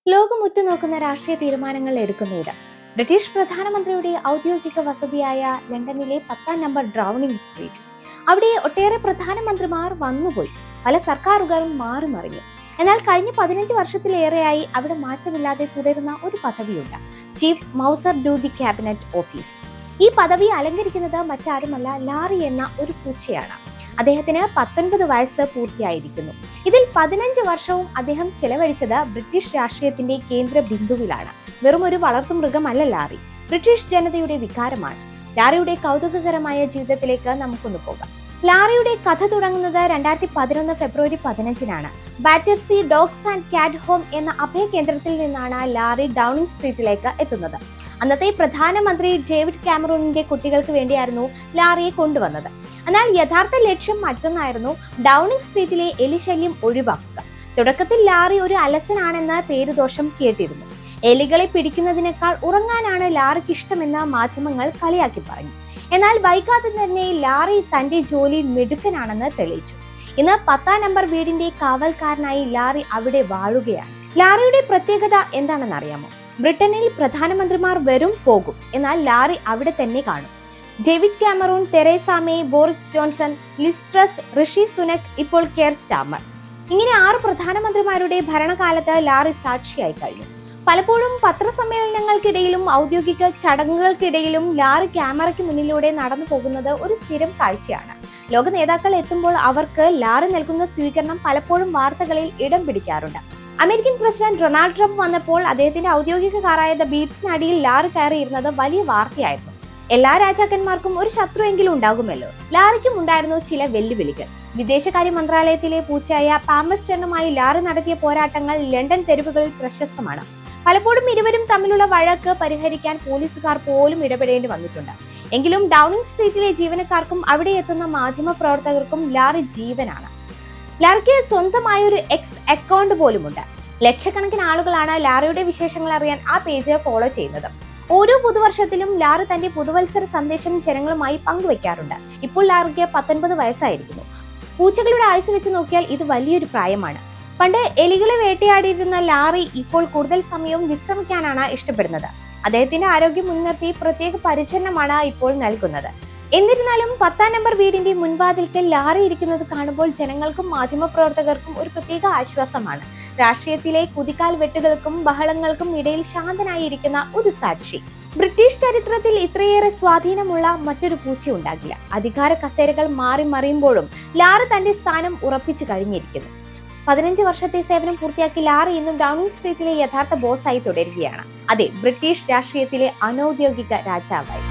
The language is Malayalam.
ലോകം ഉറ്റുനോക്കുന്ന രാഷ്ട്രീയ തീരുമാനങ്ങൾ എടുക്കുന്നയിടം ബ്രിട്ടീഷ് പ്രധാനമന്ത്രിയുടെ ഔദ്യോഗിക വസതിയായ ലണ്ടനിലെ 10-ാം നമ്പർ ഡ്രൗണിംഗ് സ്ട്രീറ്റ്. അവിടെ ഒട്ടേറെ പ്രധാനമന്ത്രിമാർ വന്നുപോയി, പല സർക്കാരുകളും മാറി മറിഞ്ഞു. എന്നാൽ കഴിഞ്ഞ 15 വർഷത്തിലേറെയായി അവിടെ മാറ്റമില്ലാതെ തുടരുന്ന ഒരു പദവിയുണ്ട്: chief mouser to the cabinet office. ഈ പദവി അലങ്കരിക്കുന്നത് മറ്റാരുമല്ല, ലാറി എന്ന ഒരു പൂച്ചയാണ്. അദ്ദേഹത്തിന് 19 വയസ്സ് പൂർത്തിയായിരിക്കുന്നു. ഇതിൽ 15 വർഷവും അദ്ദേഹം ചെലവഴിച്ചത് ബ്രിട്ടീഷ് രാഷ്ട്രീയത്തിന്റെ കേന്ദ്ര ബിന്ദുവിലാണ്. വെറും ഒരു വളർത്തുമൃഗമല്ല ലാറി, ബ്രിട്ടീഷ് ജനതയുടെ വികാരമാണ്. ലാറിയുടെ കൗതുകകരമായ ജീവിതത്തിലേക്ക് നമുക്കൊന്ന് പോകാം. ലാറിയുടെ കഥ തുടങ്ങുന്നത് 2011 ഫെബ്രുവരി 15-നാണ്. ബാറ്റർസി ഡോഗ്സ് ആൻഡ് കാറ്റ് ഹോം എന്ന അഭയ കേന്ദ്രത്തിൽ നിന്നാണ് ലാറി ഡൗണിംഗ് സ്ട്രീറ്റിലേക്ക് എത്തുന്നത്. അന്നത്തെ പ്രധാനമന്ത്രി ഡേവിഡ് കാമറൂണിന്റെ കുട്ടികൾക്ക് വേണ്ടിയായിരുന്നു ലാറിയെ കൊണ്ടുവന്നത്. എന്നാൽ യഥാർത്ഥ ലക്ഷ്യം മറ്റൊന്നായിരുന്നു: ഡൗണിംഗ് സ്ട്രീറ്റിലെ എലിശല്യം ഒഴിവാക്കുക. തുടക്കത്തിൽ ലാറി ഒരു അലസനാണെന്ന പേരുദോഷം കേട്ടിരുന്നു. എലികളെ പിടിക്കുന്നതിനേക്കാൾ ഉറങ്ങാനാണ് ലാറിക്ക് ഇഷ്ടമെന്ന് മാധ്യമങ്ങൾ കളിയാക്കി പറഞ്ഞു. എന്നാൽ വൈകാതെ തന്നെ ലാറി തന്റെ ജോലിയിൽ മിടുക്കനാണെന്ന് തെളിയിച്ചു. ഇന്ന് 10-ാം നമ്പർ വീടിന്റെ കാവൽക്കാരനായി ലാറി അവിടെ വാഴുകയാണ്. ലാറിയുടെ പ്രത്യേകത എന്താണെന്ന് അറിയാമോ? ബ്രിട്ടനിൽ പ്രധാനമന്ത്രിമാർ വരും പോകും, എന്നാൽ ലാറി അവിടെ തന്നെ കാണും. David Cameron, Theresa May, Boris Johnson, Liz Truss, Rishi Sunak, ഇപ്പോൾ കെയർ സ്റ്റാർമർ, ഇങ്ങനെ 6 പ്രധാനമന്ത്രിമാരുടെ ഭരണകാലത്ത് ലാറി സാക്ഷിയായി കഴിഞ്ഞു. പലപ്പോഴും പത്രസമ്മേളനങ്ങൾക്കിടയിലും ഔദ്യോഗിക ചടങ്ങുകൾക്കിടയിലും ലാറി ക്യാമറയ്ക്ക് മുന്നിലൂടെ നടന്നു പോകുന്നത് ഒരു സ്ഥിരം കാഴ്ചയാണ്. ലോക നേതാക്കൾ എത്തുമ്പോൾ അവർക്ക് ലാറി നൽകുന്ന സ്വീകരണം പലപ്പോഴും വാർത്തകളിൽ ഇടം പിടിക്കാറുണ്ട്. അമേരിക്കൻ പ്രസിഡന്റ് ഡൊണാൾഡ് ട്രംപ് വന്നപ്പോൾ അദ്ദേഹത്തിന്റെ ഔദ്യോഗിക കാറായ ദ ബീറ്റ്സിനടിയിൽ ലാറി കയറിയിരുന്നത് വലിയ വാർത്തയായിരുന്നു. എല്ലാ രാജാക്കന്മാർക്കും ഒരു ശത്രുവെങ്കിലും ഉണ്ടാകുമല്ലോ. ലാറിക്കും ഉണ്ടായിരുന്നു ചില വെല്ലുവിളികൾ. വിദേശകാര്യ മന്ത്രാലയത്തിലെ പൂച്ചയായ പാമസ്റ്റനുമായി ലാറി നടത്തിയ പോരാട്ടങ്ങൾ ലണ്ടൻ തെരുവുകളിൽ പ്രശസ്തമാണ്. പലപ്പോഴും ഇരുവരും തമ്മിലുള്ള വഴക്ക് പരിഹരിക്കാൻ പോലീസുകാർ പോലും ഇടപെടേണ്ടി വന്നിട്ടുണ്ട്. എങ്കിലും ഡൗണിംഗ് സ്ട്രീറ്റിലെ ജീവനക്കാർക്കും അവിടെ എത്തുന്ന മാധ്യമ പ്രവർത്തകർക്കും ലാറി ജീവനാണ്. ലാറിക്ക് സ്വന്തമായ ഒരു എക്സ് അക്കൗണ്ട് പോലുമുണ്ട്. ലക്ഷക്കണക്കിന് ആളുകളാണ് ലാറിയുടെ വിശേഷങ്ങൾ അറിയാൻ ആ പേജ് ഫോളോ ചെയ്യുന്നത്. ഓരോ പുതുവർഷത്തിലും ലാറി തന്റെ പുതുവത്സര സന്ദേശം ജനങ്ങളുമായി പങ്കുവെക്കാറുണ്ട്. ഇപ്പോൾ ലാറിക്ക് 19 വയസ്സായിരിക്കുന്നു. പൂച്ചകളുടെ ആയുസ് വെച്ച് നോക്കിയാൽ ഇത് വലിയൊരു പ്രായമാണ്. പണ്ട് എലികളെ വേട്ടയാടിയിരുന്ന ലാറി ഇപ്പോൾ കൂടുതൽ സമയവും വിശ്രമിക്കാനാണ് ഇഷ്ടപ്പെടുന്നത്. അദ്ദേഹത്തിന്റെ ആരോഗ്യം മുൻനിർത്തി പ്രത്യേക പരിചരണമാണ് ഇപ്പോൾ നൽകുന്നത്. എന്നിരുന്നാലും 10-ാം നമ്പർ വീടിന്റെ മുൻവാതിൽക്കൽ ലാറി ഇരിക്കുന്നത് കാണുമ്പോൾ ജനങ്ങൾക്കും മാധ്യമപ്രവർത്തകർക്കും ഒരു പ്രത്യേക ആശ്വാസമാണ്. രാഷ്ട്രീയത്തിലെ കുതികാൽ വെട്ടുകൾക്കും ബഹളങ്ങൾക്കും ഇടയിൽ ശാന്തനായിരിക്കുന്ന ഒരു സാക്ഷി. ബ്രിട്ടീഷ് ചരിത്രത്തിൽ ഇത്രയേറെ സ്വാധീനമുള്ള മറ്റൊരു പൂച്ച ഉണ്ടാകില്ല. അധികാര കസേരകൾ മാറി മറിയുമ്പോഴും ലാറി തന്റെ സ്ഥാനം ഉറപ്പിച്ചു കഴിഞ്ഞിരിക്കുന്നു. 15 വർഷത്തെ സേവനം പൂർത്തിയാക്കി ലാറി ഇന്നും ഡൗണിംഗ് സ്ട്രീറ്റിലെ യഥാർത്ഥ ബോസായി തുടരുകയാണ്. അതെ, ബ്രിട്ടീഷ് രാഷ്ട്രീയത്തിലെ അനൗദ്യോഗിക രാജാവായി.